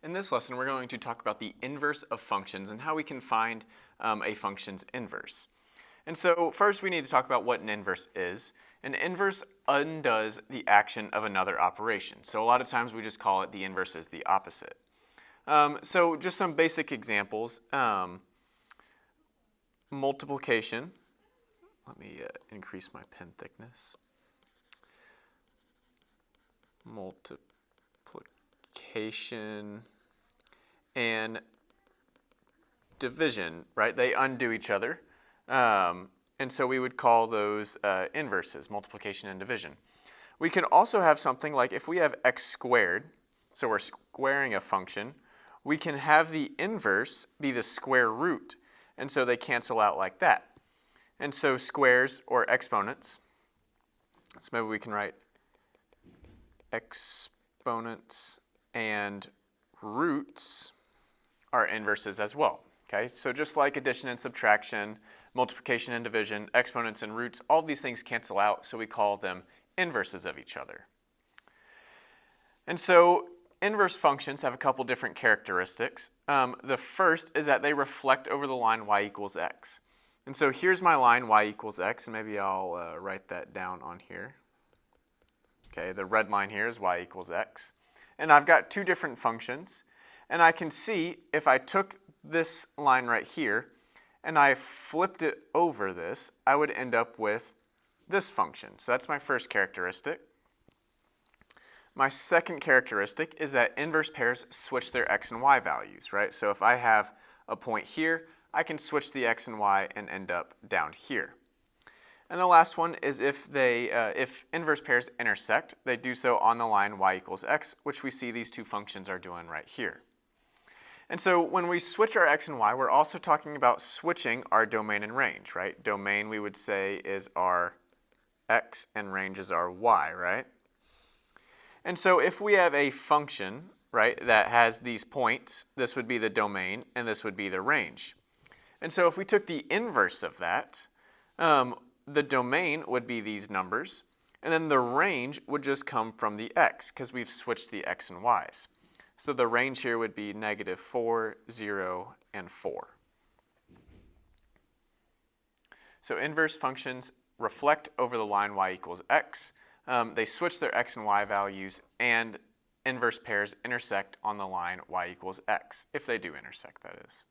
In this lesson, we're going to talk about the inverse of functions and how we can find a function's inverse. And so first we need to talk about what an inverse is. An inverse undoes the action of another operation. So a lot of times we just call it the inverse is the opposite. So just some basic examples. Multiplication. Let me increase my pen thickness. Multiplication and division, right? They undo each other. And so we would call those inverses, multiplication and division. We can also have something like if we have x squared, so we're squaring a function, we can have the inverse be the square root. And so they cancel out like that. And so squares or exponents, so maybe we can write exponents and roots are inverses as well. Okay, so just like addition and subtraction, multiplication and division, exponents and roots, all these things cancel out, so we call them inverses of each other. And so inverse functions have a couple different characteristics. The first is that they reflect over the line y equals x. And so here's my line y equals x, and maybe I'll write that down on here. Okay, the red line here is y equals x. And I've got two different functions. And I can see if I took this line right here and I flipped it over this, I would end up with this function. So that's my first characteristic. My second characteristic is that inverse pairs switch their x and y values, right? So if I have a point here, I can switch the x and y and end up down here. And the last one is if inverse pairs intersect, they do so on the line y equals x, which we see these two functions are doing right here. And so when we switch our x and y, we're also talking about switching our domain and range, right? Domain, we would say, is our x and range is our y, right? And so if we have a function, right, that has these points, this would be the domain and this would be the range. And so if we took the inverse of that, the domain would be these numbers, and then the range would just come from the x, because we've switched the x and y's. So the range here would be -4, 0, and 4. So inverse functions reflect over the line y equals x. They switch their x and y values, and inverse pairs intersect on the line y equals x, if they do intersect, that is.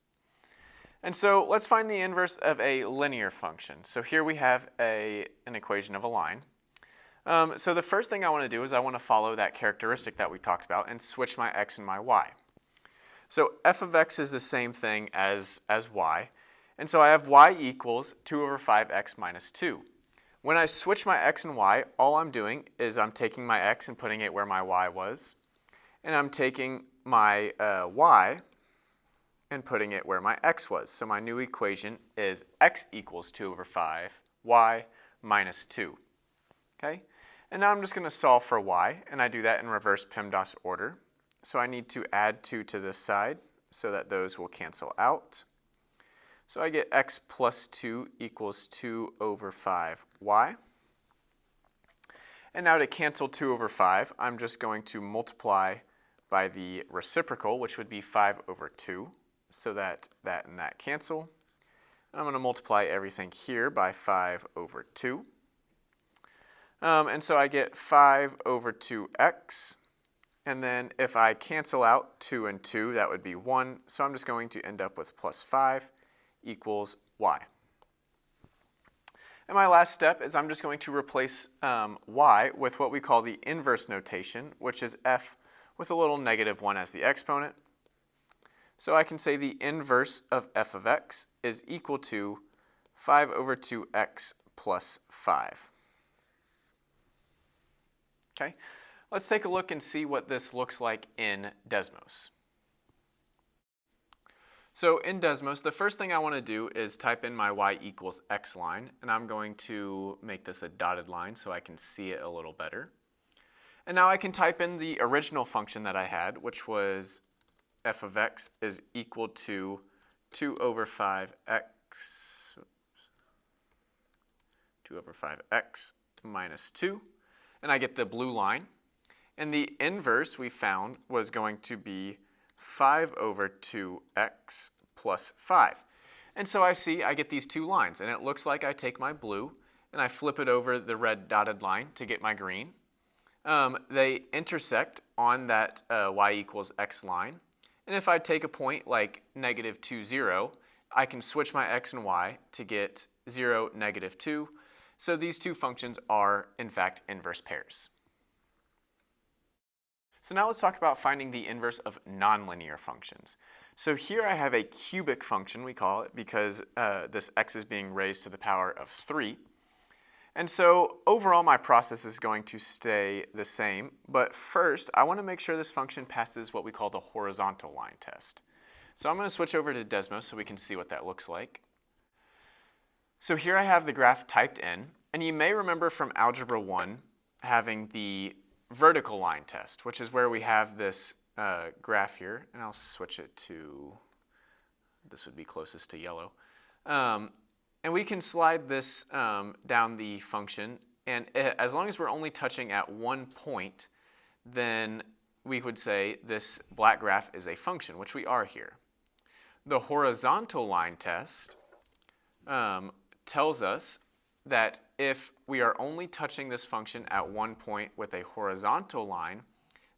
And so let's find the inverse of a linear function. So here we have an equation of a line. So the first thing I want to do is I want to follow that characteristic that we talked about and switch my x and my y. So f of x is the same thing as y. And so I have y equals 2 over 5x minus 2. When I switch my x and y, all I'm doing is I'm taking my x and putting it where my y was. And I'm taking my y and putting it where my x was. So my new equation is x equals 2 over 5, y minus 2. Okay? And now I'm just going to solve for y, and I do that in reverse PEMDAS order. So I need to add 2 to this side so that those will cancel out. So I get x plus 2 equals 2 over 5y. And now to cancel 2 over 5, I'm just going to multiply by the reciprocal, which would be 5 over 2. So that and that cancel. And I'm going to multiply everything here by 5 over 2. And so I get 5 over 2x. And then if I cancel out 2 and 2, that would be 1. So I'm just going to end up with plus 5 equals y. And my last step is I'm just going to replace y with what we call the inverse notation, which is f with a little -1 as the exponent. So I can say the inverse of f of x is equal to 5 over 2x plus 5. Okay, let's take a look and see what this looks like in Desmos. So in Desmos, the first thing I want to do is type in my y equals x line, and I'm going to make this a dotted line so I can see it a little better. And now I can type in the original function that I had, which was f of x is equal to 2 over 5x minus 2, and I get the blue line. And the inverse we found was going to be 5 over 2x plus 5. And so I get these two lines, and it looks like I take my blue and I flip it over the red dotted line to get my green. They intersect on that y equals x line. And if I take a point like negative 2, 0, I can switch my x and y to get 0, negative 2. So these two functions are, in fact, inverse pairs. So now let's talk about finding the inverse of nonlinear functions. So here I have a cubic function, we call it, because this x is being raised to the power of 3. And so overall my process is going to stay the same, but first I want to make sure this function passes what we call the horizontal line test. So I'm going to switch over to Desmos so we can see what that looks like. So here I have the graph typed in, and you may remember from Algebra 1 having the vertical line test, which is where we have this graph here, and I'll switch it to, this would be closest to yellow. And we can slide this down the function, and as long as we're only touching at one point, then we would say this black graph is a function, which we are here. The horizontal line test tells us that if we are only touching this function at one point with a horizontal line,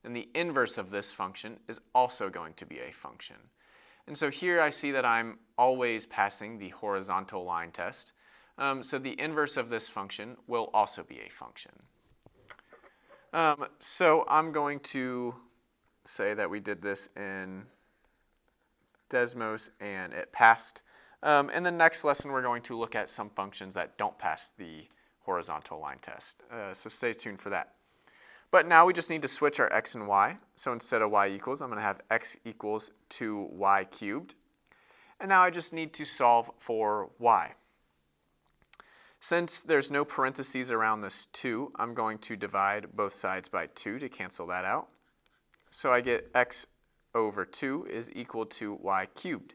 then the inverse of this function is also going to be a function. And so here I see that I'm always passing the horizontal line test. So the inverse of this function will also be a function. So I'm going to say that we did this in Desmos and it passed. In the next lesson, we're going to look at some functions that don't pass the horizontal line test. So stay tuned for that. But now we just need to switch our x and y. So instead of y equals, I'm going to have x equals 2y cubed. And now I just need to solve for y. Since there's no parentheses around this 2, I'm going to divide both sides by 2 to cancel that out. So I get x over 2 is equal to y cubed.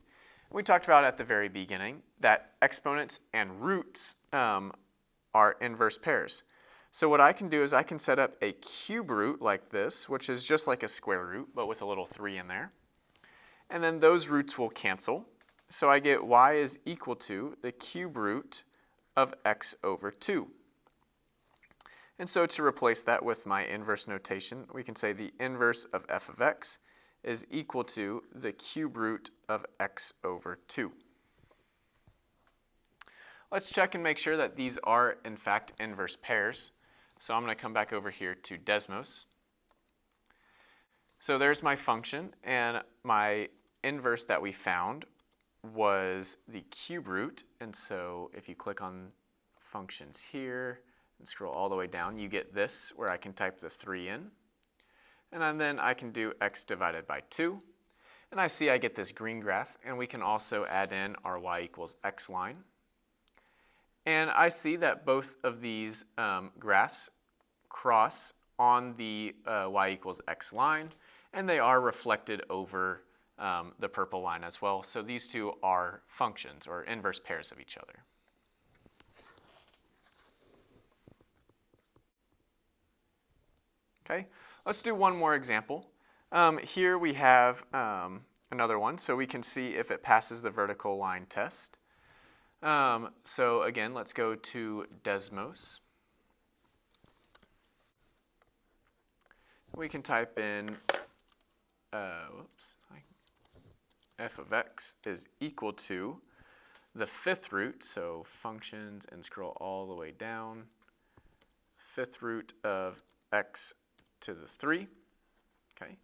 We talked about at the very beginning that exponents and roots are inverse pairs. So what I can do is I can set up a cube root like this, which is just like a square root, but with a little 3 in there. And then those roots will cancel. So I get y is equal to the cube root of x over 2. And so to replace that with my inverse notation, we can say the inverse of f of x is equal to the cube root of x over 2. Let's check and make sure that these are, in fact, inverse pairs. So I'm going to come back over here to Desmos. So there's my function, and my inverse that we found was the cube root. And so if you click on functions here and scroll all the way down, you get this, where I can type the 3 in. And then I can do x divided by 2. And I see I get this green graph, and we can also add in our y equals x line. And I see that both of these graphs cross on the y equals x line, and they are reflected over the purple line as well. So these two are functions or inverse pairs of each other. Okay, let's do one more example. Here we have another one, so we can see if it passes the vertical line test. So again, let's go to Desmos. We can type in f of x is equal to the fifth root, so functions, and scroll all the way down, fifth root of x to the 3. Okay,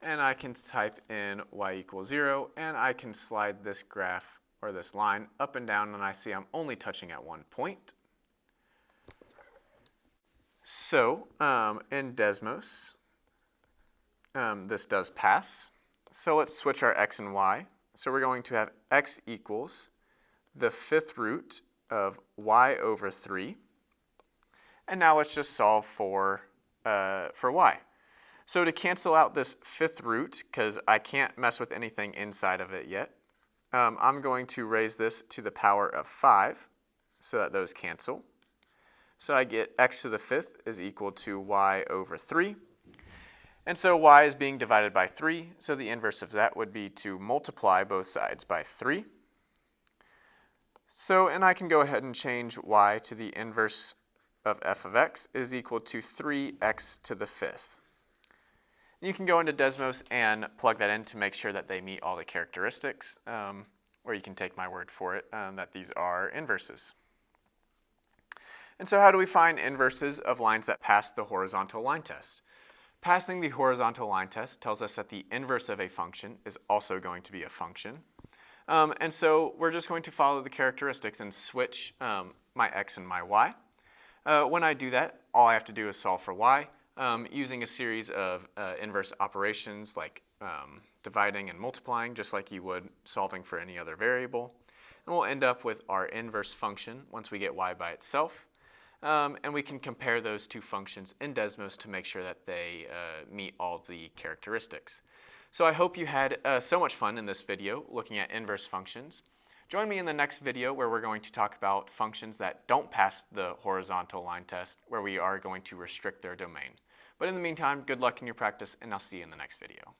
and I can type in y equals 0, and I can slide this graph or this line up and down, and I see I'm only touching at one point. So in Desmos, this does pass. So let's switch our x and y. So we're going to have x equals the fifth root of y over 3. And now let's just solve for y. So to cancel out this fifth root, because I can't mess with anything inside of it yet, I'm going to raise this to the power of 5 so that those cancel. So I get x to the fifth is equal to y over 3. And so y is being divided by 3, so the inverse of that would be to multiply both sides by 3. So, and I can go ahead and change y to the inverse of f of x is equal to 3x to the 5th. You can go into Desmos and plug that in to make sure that they meet all the characteristics, or you can take my word for it, that these are inverses. And so how do we find inverses of lines that pass the horizontal line test? Passing the horizontal line test tells us that the inverse of a function is also going to be a function. And so we're just going to follow the characteristics and switch my x and my y. When I do that, all I have to do is solve for y using a series of inverse operations like dividing and multiplying, just like you would solving for any other variable. And we'll end up with our inverse function once we get y by itself. And we can compare those two functions in Desmos to make sure that they meet all the characteristics. So I hope you had so much fun in this video looking at inverse functions. Join me in the next video where we're going to talk about functions that don't pass the horizontal line test, where we are going to restrict their domain. But in the meantime, good luck in your practice, and I'll see you in the next video.